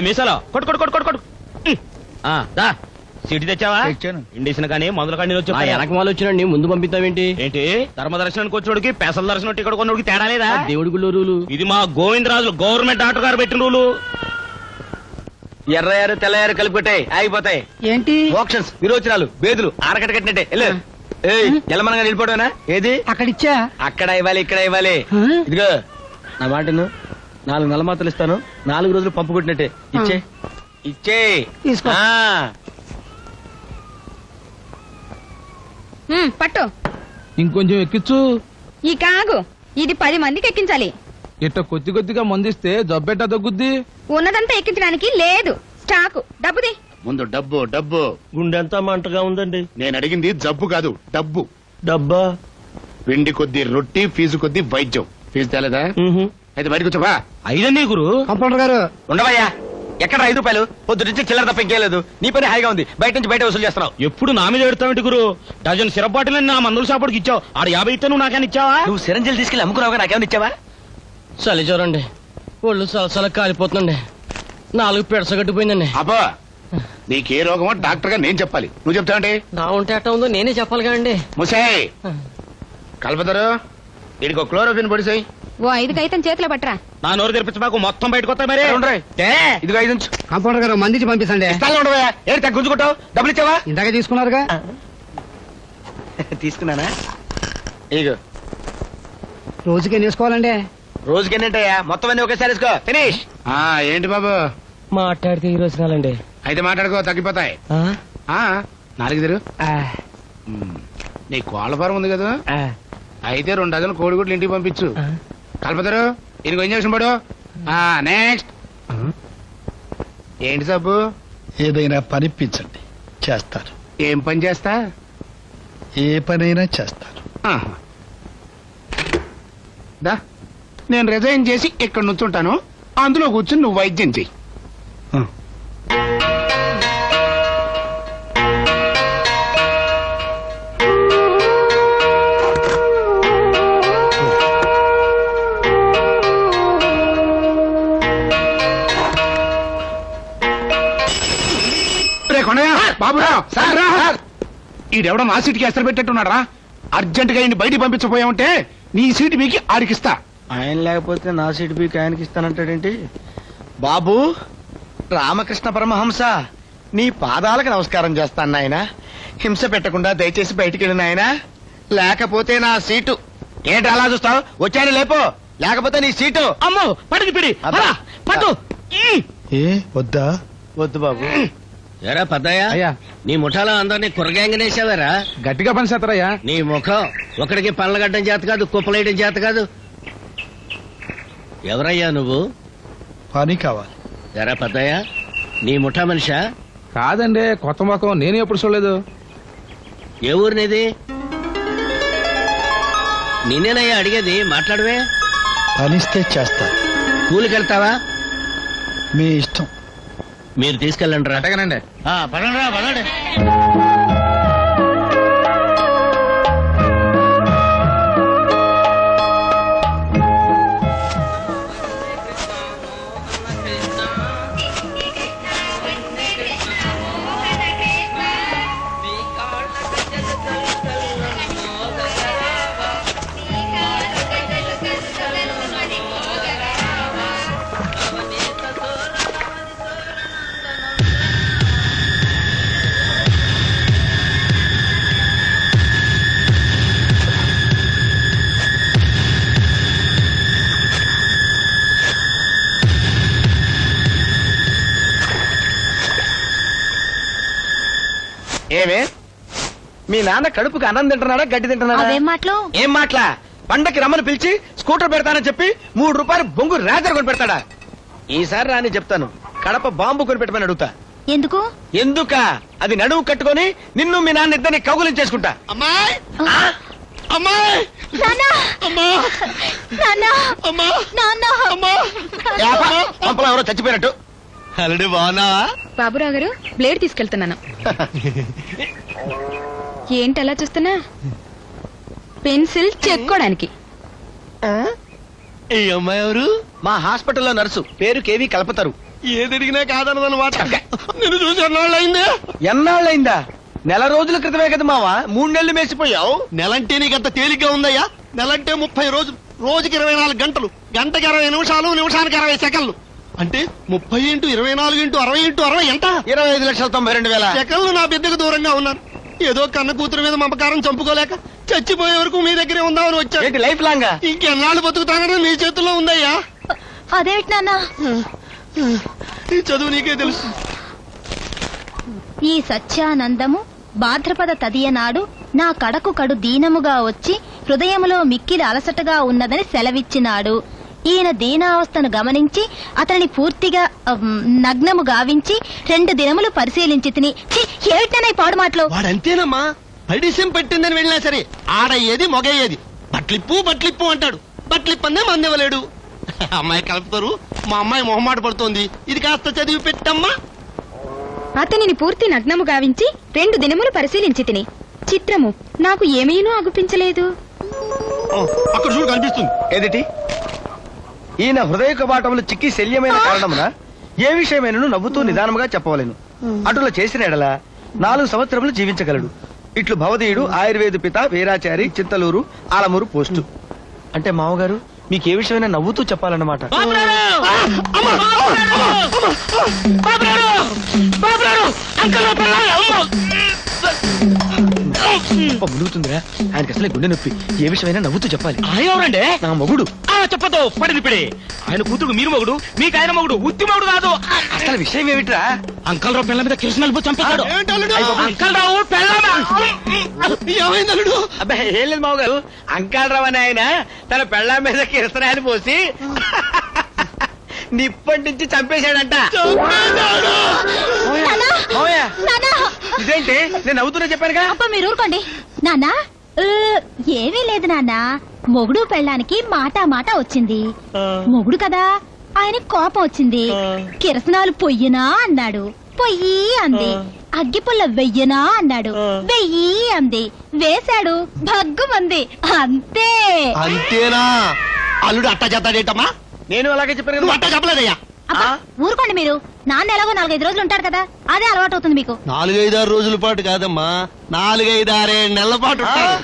మీసాలో కొట్టు కొట్టు కొట్టు కొట్టు కొట్టు. దా సీటు తెచ్చావా? ఇండిసిన కానీ మందుల కానీ వచ్చి వెనక వాళ్ళు వచ్చినండి ముందు పంపిస్తావేంటి? ఏంటి ధర్మ దర్శనానికి వచ్చేవాడికి పెసల దర్శనం టికెట్ కొన్నోడికి తేడా లేదా? దేవుడి గుళ్ళు రూలు. ఇది మా గోవిందరాజులు గవర్నమెంట్ డాక్టర్ గారు పెట్టిన రూలు. ఎర్రయారు తెల్లయారు కలిపికొట్టే ఆగిపోతాయి. ఏంటి మోక్షన్స్ విరోచనాలు బేదులు ఆరకట్ట కట్టినట్టే ఎలమనగా నిలిపోవడమేనా? ఏది అక్కడిచ్చా? అక్కడ ఇవ్వాలి ఇక్కడ ఇవ్వాలి. ఇదిగో నా మాటను 4 నెల మాత్రలు ఇస్తాను. 4 రోజులు పంపు కొట్టినట్టే. ఇచ్చే ఇచ్చే తీసుకో. పట్టు. ఇంకొంచెం ఎక్కించు. ఈ కాగు ఇది 10 మందికి ఎక్కించాలి. ఇట్ట కొద్ది కొద్దిగా మందిస్తే జబ్బెట్టా తగ్గుద్ది. ఉన్నదంతా ఎక్కించడానికి లేదు స్టాకు. డబ్బుది. ముందు డబ్బు డబ్బు. గుండెంతా మంటగా ఉందండి. నేను అడిగింది జబ్బు కాదు డబ్బు. డబ్బా? పిండి కొద్ది రొట్టి ఫీజు కొద్ది వైద్యం. ఫీజు తేలేదా? అయితే బయటకు వచ్చావా? ఐదన్నీ గురు. కంపౌండర్ గారు ఉండవయ్యా. ఎక్కడ 5 రూపాయలు? పొద్దు నుంచి చిల్లర తప్ప ఇంకేలేదు. నీ పని హాయిగా ఉంది. బయట నుంచి బయట వసూలు చేస్తున్నావు. ఎప్పుడు నా మీద పెడతావేంటి గురు? డజన్ సిరప్ బాటిల్ నా మందుల షాపుడికి ఇచ్చావు. ఆడ 50 ఇస్తే నువ్వు నాకేనా ఇచ్చావా? నువ్వు సిరంజీలు తీసుకెళ్లి అమ్ముకున్నావుగా, నాకేమైనా ఇచ్చావా? చలి చూడండి, ఒళ్ళు సలసల కాలిపోతుందండి. 4 పెడస కట్టిపోయిందండి. అబ్బా నీకే రోగమో డాక్టర్ గా నేను చెప్పాలి, నువ్వు చెప్తావంటే? నా ఉంటే అట్ట ఉందో నేనే చెప్పాలి కదండి. ముసాయి కలపతారు. వీడికి క్లోరోఫిన్ పొడిసాయి. ఓ 5 కాగితం చేతిలో పట్టరా. నా నోరు తెరిపించి మాకు మొత్తం బయటకు వస్తాయి. మరి ఇదిగో 5 ఉంచు. కంపౌండర్ గారు మందించి పంపిస్తండి. ఉండవయ్యా. ఏంటి తగ్గ గుంజుకుంటావు? డబ్బులు ఇచ్చావా? ఇందాక తీసుకున్నారుగా. తీసుకున్నానా? ఇదిగో రోజుకి ఎన్ని వేసుకోవాలండి? రోజుకి ఎన్నింటాయా? మొత్తం అన్ని ఒకేసారి వేసుకో. ఫినిష్. ఏంటి బాబు మాట్లాడితే ఈ రోజు కాలండి. అయితే మాట్లాడుకో, తగ్గిపోతాయి. 4 తెరు. నీ కోళ్ళ ఫారం ఉంది కదా, అయితే 2 డజన్లు కోడిగుడ్లు ఇంటికి పంపించు. కలపతారు. ఇంకో ఇంజక్షన్ పడు. నెక్స్ట్ ఏంటి సబ్బు? ఏదైనా పనిపించండి, చేస్తారు. ఏం పని చేస్తా? ఏ పనైనా చేస్తారు. దా నేను రిజైన్ చేసి ఇక్కడ నుంచుంటాను, అందులో కూర్చుని నువ్వు వైద్యం చెయ్యి. బాబురావు, ఈడెవడో నా సీటుకి ఎసరు పెట్టేట్టున్నాడు రా. అర్జెంట్ గా బయటికి పంపించపోయావుంటే నీ సీటు మీకు ఆడికిస్తా. ఆయన లేకపోతే నా సీటు బీకి ఆయనకి ఇస్తానంటాడేంటి? బాబు రామకృష్ణ పరమహంస, నీ పాదాలకు నమస్కారం చేస్తాను నాయన. హింస పెట్టకుండా దయచేసి బయటికి వెళ్ళిన ఆయన, లేకపోతే నా సీటు. ఏంటి అలా చూస్తావు? వచ్చాయని లేపో, లేకపోతే నీ సీటు. అమ్మో పట్టుకు పిడి పట్టు. ఏ వద్దా? వద్దు బాబు. ఎరా పద్దయ్య, అయ్యా నీ ముఠాలో అందరినీ కుర్రగాంగనేసావారా? గట్టిగా పని చేస్తారయ్యా. నీ ముఖం ఒకడికి పళ్ళగడ్డం చేత కాదు, కుప్పలేయడం చేత కాదు. ఎవరయ్యా నువ్వు? పని కావాలి. ఎరా పద్దయ్య, నీ ముఠా మనిషా? కాదండి, కొత్త ముఖం, నేను ఎప్పుడు చూడలేదు. ఏ ఊరినిది? నిన్నేనయ్యా అడిగేది, మాట్లాడవే. పనిస్తే చేస్తారు. కూలికెళ్తావా? మీ ఇష్టం. మీరు తీసుకెళ్ళండి రా. అట్టగానండి. పదండి పదండి. ఏమే మీ నాన్న కడుపుకి అన్నం తింటున్నాడా గడ్డి తింటున్నాడా? అవేం మాటలు? ఏం మాట్లా? పండకి రమ్మని పిలిచి స్కూటర్ పెడతానని చెప్పి 3 రూపాయలు బొంగు రేజర్ కొని పెడతాడా? ఈసారి రాని చెప్తాను, కడప బాంబు కొని పెట్టమని అడుగుతా. ఎందుకు? ఎందుక? అది నడువు కట్టుకొని నిన్ను మీ నాన్న ఇద్దరిని కౌగులించేసుకుంటా. అమ్మాయి అమ్మాయి పంపలో ఎవరో చచ్చిపోయినట్టు. అల్లుడు బాగున్నావా? బాబురావు గారు, బ్లేడ్ తీసుకెళ్తున్నాను. ఏంటి అలా చూస్తున్నా? పెన్సిల్ చెక్కోడానికి. ఈ అమ్మాయి ఎవరు? మా హాస్పిటల్లో నర్సు, పేరు కేవి కల్పతరు. ఏదడిగినా కాదనదన్నమాట. నేను చూసి ఎన్నాళ్ళైంది? ఎన్నాళ్ళైందా? నెల రోజుల క్రితమే కదా మావా 3 నెలలు మేసిపోయావు. నెలంటే నీకంత తేలిగ్గా ఉందయ్యా? నెలంటే 30 రోజులు, రోజుకి 24 గంటలు, గంటకి 20 నిమిషాలు, నిమిషానికి 60 సెకండ్లు. అంటే 30 × 24 × 60 × 60 ఎంత? 25,92,000. సెకండ్లు నా బిడ్డకు దూరంగా ఉన్నారు. ఏదో కన్న కూతురు మీద మమకారం చంపుకోలేక చచ్చిపోయే వరకు మీ దగ్గరే ఉందామని వచ్చాను. ఏంటి లైఫ్ లాంగా? ఇంకెన్నాళ్ళు బతుకుతానని మీ చేతుల్లో ఉందయ్యా. అదేమిటి నాన్న? ఈ చదువు నీకే తెలుసు. ఈ సత్యానందము భాద్రపద తదియనాడు నా కడకు కడు దీనముగా వచ్చి హృదయములో మిక్కిలి అలసటగా ఉన్నదని సెలవిచ్చినాడు. ఈయన దీనావస్థను గమనించి అతనిని పూర్తిగా నగ్నము గావించి 2 దినములు పరిశీలించి తిని ఏమిటనే పాడు మాటలు. వాడంతేనమ్మా, పడిసం పెట్టిందని వెళ్ళినా సరే ఆడయ్యేది మొగయ్యేది. బట్లిప్పు అంటాడు. బట్లిప్పందే మందివ్వలేడు. అమ్మాయి కలుపుతారు. మా అమ్మాయి మొహమాట పడుతోంది. ఇది కాస్త చదివి పెట్టమ్మా. అతనిని పూర్తి నగ్నము గావించి 2 దినములు పరిశీలించి తిని చిత్రము నాకు ఏమీనూ అగుపించలేదు. అక్కడ చూడు కనిపిస్తుంది. ఏదిటి? ఈయన హృదయ కవాటములు చిక్కి శల్యమైన కారణమున ఏ విషయమైనను నవ్వుతూ నిదానముగా చెప్పవలెను. అటులా చేసిన ఎడల 4 సంవత్సరములు జీవించగలడు. ఇట్లు భవదీయుడు ఆయుర్వేద పిత వీరాచారి చింతలూరు ఆలమూరు పోస్టు. అంటే మామగారు మీకు ఏ విషయమైనా నవ్వుతూ చెప్పాలన్నమాట. మునుగుతుందిరా ఆయనకి అసలే గుండె నొప్పి. ఏ విషయమైనా నవ్వుతూ చెప్పాలి. ఎవరండి? నా మొగుడు. చెప్పదు పడింది పిడి. ఆయన కూతురు మీరు మొగుడు, మీకు ఆయన మొగుడు, ఉత్తి మొగుడు కాదు. అసలు విషయం ఏమిట్రా? అంకల్ రావు పిల్లల మీద కిరసనాలు చంపేశాడు. ఏంటల్లుడు? అంకల్ రావు ఏమైంది అల్లుడు? అబ్బాయి ఏం లేదు మామగారు. అంకాలరావు అని ఆయన తన పెళ్ళ మీద కిరసనాయలు పోసి నిప్పంటించి చంపేశాడంట. మామయ్య, ఇదేంటి? నేను నవ్వుతున్నా చెప్పానుగా. అప్ప మీరు ఊరుకోండి నాన్నా. ఏమీ లేదు నాన్న. మొగుడు పెళ్ళానికి మాట వచ్చింది. మొగుడు కదా, ఆయన కోపం వచ్చింది. కిరసనాలు పొయ్యినా అన్నాడు. పొయ్యి అంది. అగ్గిపుల్ల వెయ్యనా అన్నాడు. వెయ్యి అంది. వేశాడు. భగ్గుమంది. అంతే. అంతేనా? అల్లుడు అట్టా చేస్తాడేటమ్మా? నేను అలాగే చెప్పాను నువ్వు కదా. అట్టా చెప్పలేదయ్యా. అబ్బా, ఊరుకోండి మీరు. నాన్న ఎలాగో 4-5 రోజులు ఉంటాడు కదా, అదే అలవాటు అవుతుంది మీకు. 4-5-6 రోజుల పాటు కాదమ్మా, 4-5-6 నెలల పాటు ఉంటాడు.